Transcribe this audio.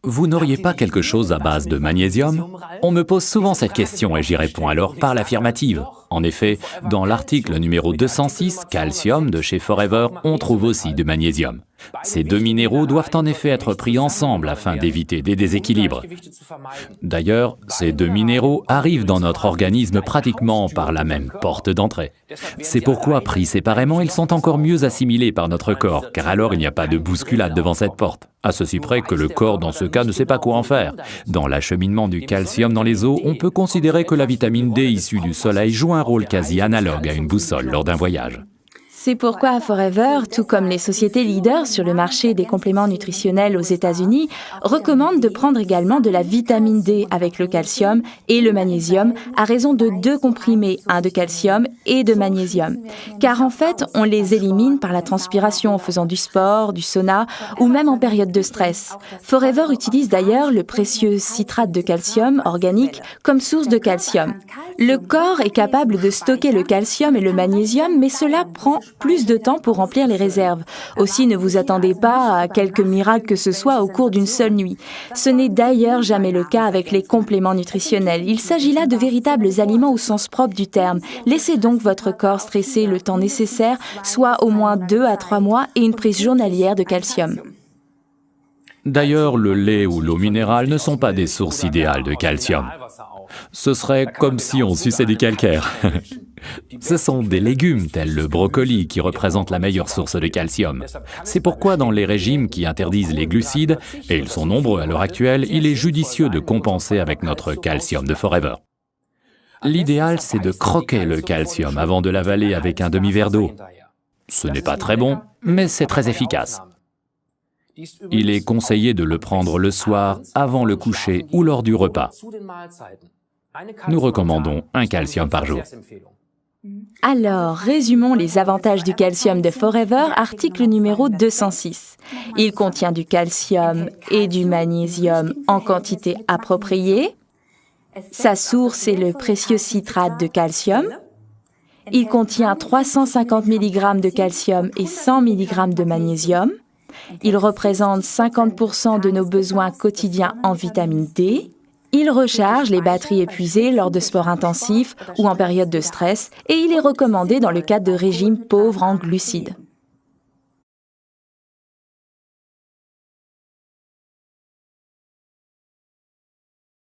Vous n'auriez pas quelque chose à base de magnésium? On me pose souvent cette question et j'y réponds alors par l'affirmative. En effet, dans l'article numéro 206, calcium de chez Forever, on trouve aussi du magnésium. Ces deux minéraux doivent en effet être pris ensemble afin d'éviter des déséquilibres. D'ailleurs, ces deux minéraux arrivent dans notre organisme pratiquement par la même porte d'entrée. C'est pourquoi, pris séparément, ils sont encore mieux assimilés par notre corps, car alors il n'y a pas de bousculade devant cette porte. À ceci près que le corps, dans ce cas, ne sait pas quoi en faire. Dans l'acheminement du calcium dans les os, on peut considérer que la vitamine D issue du soleil joue un rôle quasi analogue à une boussole lors d'un voyage. C'est pourquoi Forever, tout comme les sociétés leaders sur le marché des compléments nutritionnels aux États-Unis, recommande de prendre également de la vitamine D avec le calcium et le magnésium à raison de 2 comprimés, un de calcium et de magnésium. Car en fait, on les élimine par la transpiration en faisant du sport, du sauna ou même en période de stress. Forever utilise d'ailleurs le précieux citrate de calcium organique comme source de calcium. Le corps est capable de stocker le calcium et le magnésium, mais cela prend plus de temps pour remplir les réserves. Aussi, ne vous attendez pas à quelque miracle que ce soit au cours d'une seule nuit. Ce n'est d'ailleurs jamais le cas avec les compléments nutritionnels. Il s'agit là de véritables aliments au sens propre du terme. Laissez donc votre corps stresser le temps nécessaire, soit au moins 2 à 3 mois et une prise journalière de calcium. D'ailleurs, le lait ou l'eau minérale ne sont pas des sources idéales de calcium. Ce serait comme si on suçait du calcaire. Ce sont des légumes tels le brocoli qui représentent la meilleure source de calcium. C'est pourquoi dans les régimes qui interdisent les glucides, et ils sont nombreux à l'heure actuelle, il est judicieux de compenser avec notre calcium de Forever. L'idéal, c'est de croquer le calcium avant de l'avaler avec un demi-verre d'eau. Ce n'est pas très bon, mais c'est très efficace. Il est conseillé de le prendre le soir, avant le coucher ou lors du repas. Nous recommandons un calcium par jour. Alors, résumons les avantages du calcium de Forever, article numéro 206. Il contient du calcium et du magnésium en quantité appropriée. Sa source est le précieux citrate de calcium. Il contient 350 mg de calcium et 100 mg de magnésium. Il représente 50% de nos besoins quotidiens en vitamine D. Il recharge les batteries épuisées lors de sports intensifs ou en période de stress et il est recommandé dans le cadre de régimes pauvres en glucides.